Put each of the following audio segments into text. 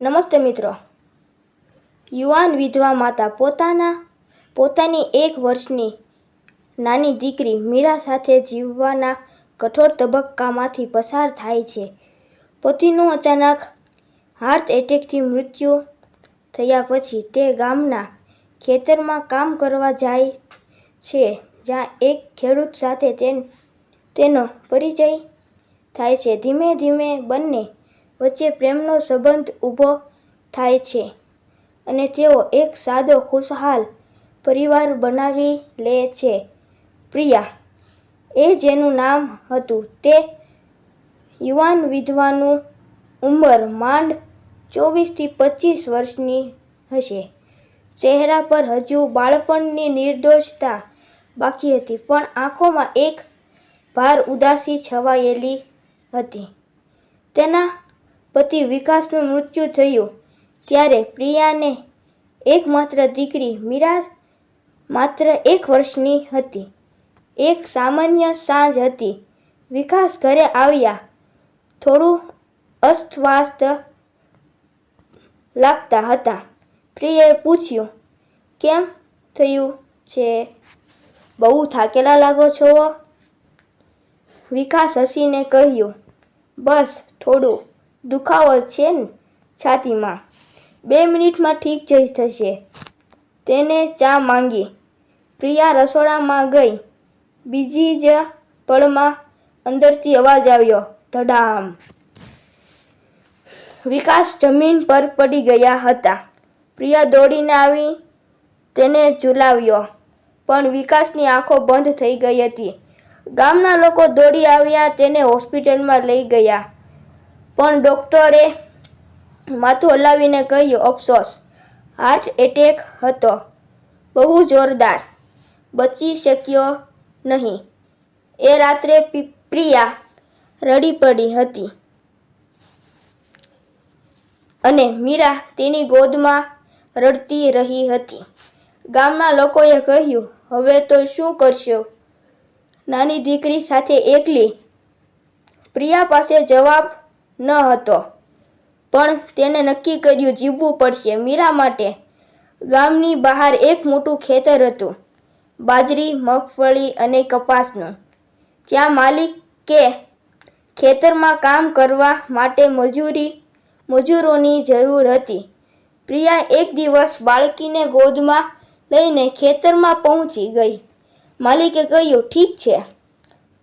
નમસ્તે મિત્રો. યુવાન વિધવા માતા પોતાની 1 વર્ષની નાની દીકરી મીરા સાથે જીવવાના કઠોર તબક્કામાંથી પસાર થાય છે. પતિનું અચાનક હાર્ટ એટેકથી મૃત્યુ થયા પછી તે ગામના ખેતરમાં કામ કરવા જાય છે, જ્યાં એક ખેડૂત સાથે તેનો પરિચય થાય છે. ધીમે ધીમે બંને વચ્ચે પ્રેમનો સંબંધ ઊભો થાય છે અને તેઓ એક સાદો, ખુશહાલ પરિવાર બનાવી લે છે. પ્રિયા, એ જેનું નામ હતું, તે યુવાન વિધવાનું ઉંમર માંડ 24 થી 25 વર્ષની હશે. ચહેરા પર હજુ બાળપણની નિર્દોષતા બાકી હતી, પણ આંખોમાં એક ભાર ઉદાસી છવાયેલી હતી. તેના પતિ વિકાસનું મૃત્યુ થયું ત્યારે પ્રિયાને એકમાત્ર દીકરી મીરા માત્ર 1 વર્ષની હતી. એક સામાન્ય સાંજ હતી. વિકાસ ઘરે આવ્યા. થોડું અસ્વસ્થ લાગતા હતા. પ્રિયાએ પૂછ્યું, "કેમ થયું છે? બહુ થાકેલા લાગો છો." વિકાસ હસીને કહ્યું, "બસ થોડું દુખાવો છે છાતીમાં. 2 મિનિટમાં ઠીક થશે." તેને ચા માંગી. પ્રિયા રસોડામાં ગઈ. બીજી જ પળમાં અંદરથી અવાજ આવ્યો, ધડામ. વિકાસ જમીન પર પડી ગયા હતા. પ્રિયા દોડીને આવી તેને ઝુલાવ્યો, પણ વિકાસની આંખો બંધ થઈ ગઈ હતી. ગામના લોકો દોડી આવ્યા, તેને હોસ્પિટલમાં લઈ ગયા, પણ ડોક્ટરે માથું હલાવીને કહ્યું, "અફસોસ, હાર્ટ એટેક હતો. બહુ જોરદાર. બચી શક્યો નહીં." એ રાત્રે પ્રિયા રડી પડી હતી અને મીરા તેની ગોદમાં રડતી રહી હતી. ગામના લોકોએ કહ્યું, "હવે તો શું કરશો નાની દીકરી સાથે એકલી?" પ્રિયા પાસે જવાબ ન હતો, પણ તેને નક્કી કર્યું, જીવવું પડશે મીરા માટે. ગામની બહાર એક મોટું ખેતર હતું, બાજરી, મગફળી અને કપાસનું. ત્યાં માલિકે ખેતરમાં કામ કરવા માટે મજૂરોની જરૂર હતી. પ્રિયા એક દિવસ બાળકીને ગોદમાં લઈને ખેતરમાં પહોંચી ગઈ. માલિકે કહ્યું, "ઠીક છે,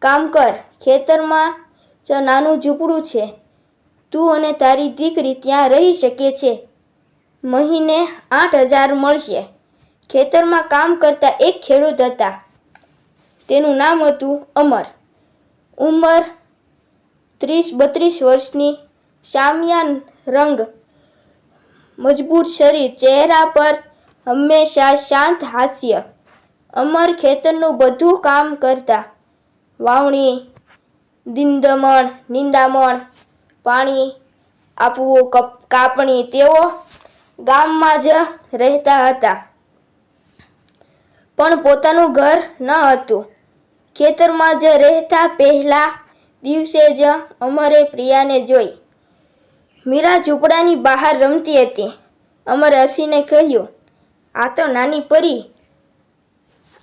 કામ કર. ખેતરમાં જ નાનું ઝૂંપડું છે. તું અને તારી દીકરી ત્યાં રહી શકે છે. મહિને 8,000 મળશે." ખેતરમાં કામ કરતા એક ખેડૂત હતા. તેનું નામ હતું અમર. ઉંમર 30-32 વર્ષની. શામિયા રંગ, મજબૂત શરીર, ચહેરા પર હંમેશા શાંત હાસ્ય. અમર ખેતરનું બધું કામ કરતા. વાવણી, નિંદામણ, પાણી આપવું, કાપણી. તેઓ ગામમાં જ રહેતા હતા, પણ પોતાનું ઘર ન હતું. ખેતરમાં જ રહેતા પહેલા દિવસે જ અમરે પ્રિયાને જોઈ. મીરા ઝૂંપડાની બહાર રમતી હતી. અમરે હસીને કહ્યું, "આ તો નાની પરી.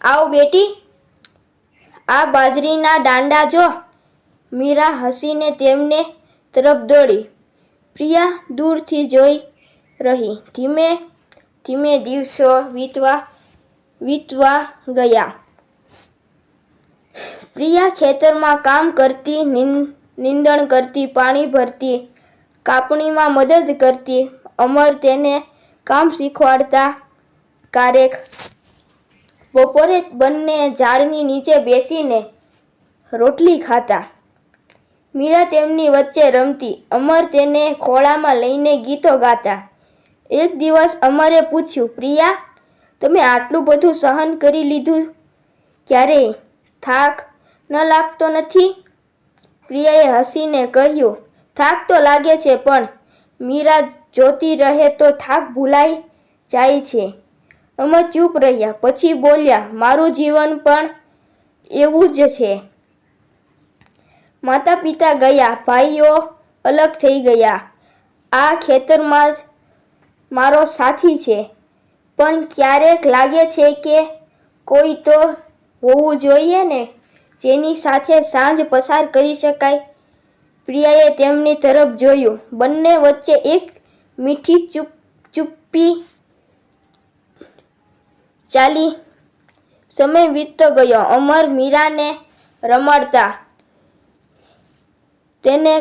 આવ બેટી, આ બાજરીના દાંડા જો." મીરા હસીને તેમને તરફ દોડી. પ્રિયા દૂરથી જોઈ રહી. ધીમે ધીમે દિવસો વીતવા ગયા. પ્રિયા ખેતરમાં કામ કરતી, નીંદણ કરતી, પાણી ભરતી, કાપણીમાં મદદ કરતી. અમર તેને કામ શીખવાડતા. ક્યારેક બપોરે બંને ઝાડની નીચે બેસીને રોટલી ખાતા. મીરા તેમની વચ્ચે રમતી. અમર તેને ખોળામાં લઈને ગીતો ગાતા. એક દિવસ અમરે પૂછ્યું, "પ્રિયા, તમે આટલું બધું સહન કરી લીધું, ક્યારેય થાક ન લાગતો નથી?" પ્રિયાએ હસીને કહ્યું, "થાક તો લાગે છે, પણ મીરા જોતી રહે તો થાક ભૂલાઈ જાય છે." અમર ચૂપ રહ્યા. પછી બોલ્યા, "મારું જીવન પણ એવું જ છે. માતા પિતા ગયા, ભાઈઓ અલગ થઈ ગયા, આ ખેતરમાં જ મારો સાથી છે, પણ ક્યારેક લાગે છે કે કોઈ તો હોવું જોઈએ ને જેની સાથે સાંજ પસાર કરી શકાય. પ્રિયાએ તેમની તરફ જોયું. બંને વચ્ચે એક મીઠી ચુપ્પી ચાલી. સમય વીતતો ગયો. અમર મીરાને રમાડતા, તેને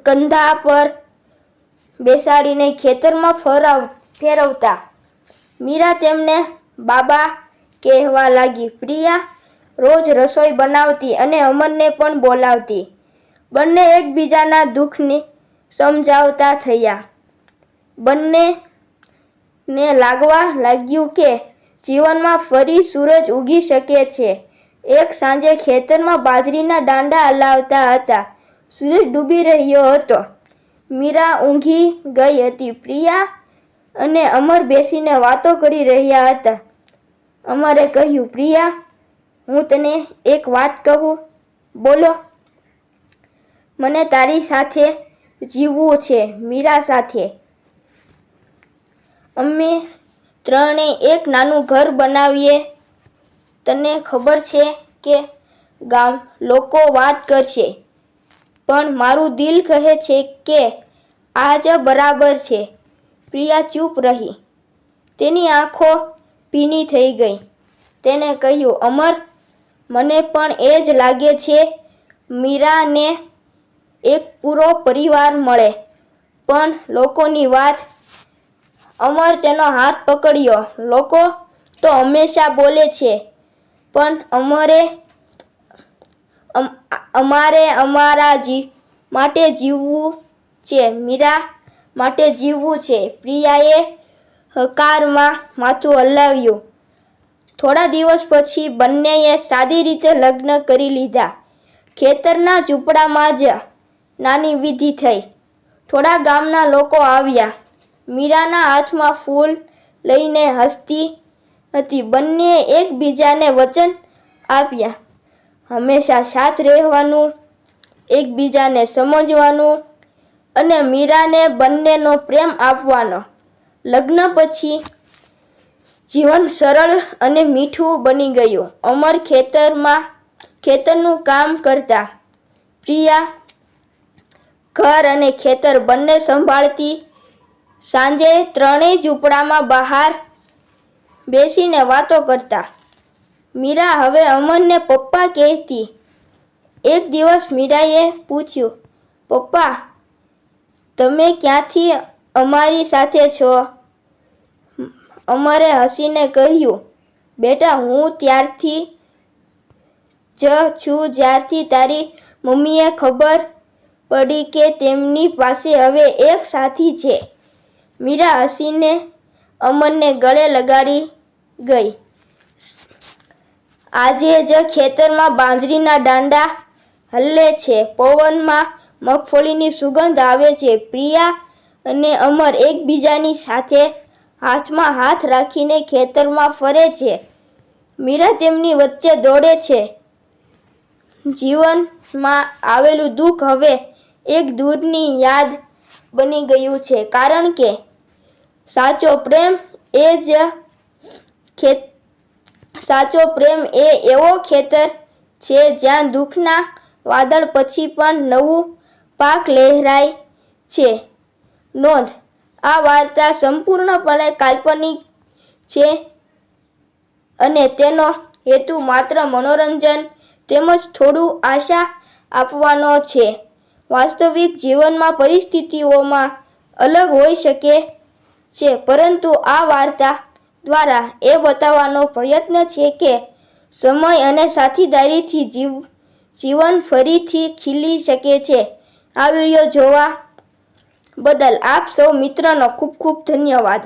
કંધા પર બેસાડીને ખેતરમાં ફેરવતા. મીરા તેમને બાબા કહેવા લાગી. પ્રિયા રોજ રસોઈ બનાવતી અને અમરને પણ બોલાવતી. બંને એકબીજાના દુઃખને સમજાવતા થયા. બંનેને લાગવા લાગ્યું કે જીવનમાં ફરી સૂરજ ઉગી શકે છે. એક સાંજે ખેતરમાં બાજરીના દાંડા હલાવતા હતા. સૂરજ ડૂબી રહ્યો હતો. મીરા ઊંઘી ગઈ હતી. પ્રિયા અને અમર બેસીને વાતો કરી રહ્યા હતા. અમરે કહ્યું, પ્રિયા, હું તને એક વાત કહું? બોલો. મને તારી સાથે જીવવું છે. મીરા સાથે. અમે ત્રણેય એક નાનું ઘર બનાવીએ. તને ખબર છે કે ગામ લોકો વાત કરશે, પણ મારું દિલ કહે છે કે આ જ બરાબર છે. પ્રિયા ચૂપ રહી. તેની આંખો ભીની થઈ ગઈ. તેણે કહ્યું, અમર, મને પણ એ જ લાગે છે. મીરાને એક પૂરો પરિવાર મળે, પણ લોકોની વાત. અમર તેનો હાથ પકડ્યો. લોકો તો હંમેશા બોલે છે, પણ અમારે અમારા માટે જીવવું છે. મીરા માટે જીવવું છે. પ્રિયાએ હકારમાં માથું હલાવ્યું. થોડા દિવસ પછી બંનેએ સાદી રીતે લગ્ન કરી લીધા. ખેતરના ઝૂંપડામાં જ નાની વિધિ થઈ. થોડા ગામના લોકો આવ્યા. મીરાના હાથમાં ફૂલ લઈને હસતી હતી. બંનેએ એકબીજાને વચન આપ્યા હંમેશા સાથ રહેવાનું, એકબીજાને સમજવાનું અને મીરાને બંનેનો પ્રેમ આપવાનો. લગ્ન પછી જીવન સરળ અને મીઠું બની ગયું. અમર ખેતરનું કામ કરતા. પ્રિયા ઘર અને ખેતર બંને સંભાળતી. સાંજે ત્રણેય ઝૂંપડામાં બહાર બેસીને વાતો કરતા. મીરા હવે અમરને પપ્પા કહેતી. એક દિવસ મીરાએ પૂછ્યું, પપ્પા, તમે ક્યાંથી અમારી સાથે છો? અમરે હસીને કહ્યું, બેટા, હું ત્યારથી જ છું જ્યારથી તારી મમ્મીએ ખબર પડી કે તેમની પાસે હવે એક સાથી છે. મીરા હસીને અમરને ગળે લગાડી ગઈ. આજે જ ખેતરમાં બાજરીના દાંડા હલે છે. પવનમાં મગફળીની સુગંધ આવે છે. પ્રિયા અને અમર એકબીજાની સાથે હાથમાં હાથ રાખીને ખેતરમાં ફરે છે. મીરા તેમની વચ્ચે દોડે છે. જીવનમાં આવેલું દુઃખ હવે એક દૂરની યાદ બની ગયું છે, કારણ કે સાચો પ્રેમ એ એવો ખેતર છે જ્યાં દુઃખના વાદળ પછી પણ નવું પાક લહેરાય છે. નોંધ: આ વાર્તા સંપૂર્ણપણે કાલ્પનિક છે અને તેનો હેતુ માત્ર મનોરંજન તેમજ થોડું આશા આપવાનો છે. વાસ્તવિક જીવનમાં પરિસ્થિતિઓમાં અલગ હોઈ શકે છે, પરંતુ આ વાર્તા દ્વારા એ બતાવવાનો પ્રયત્ન છે કે સમય અને સાથીદારીથી જીવન ફરીથી ખીલી શકે છે. આ વિડીયો જોવા બદલ આપ સૌ મિત્રનો ખૂબ ખૂબ ધન્યવાદ.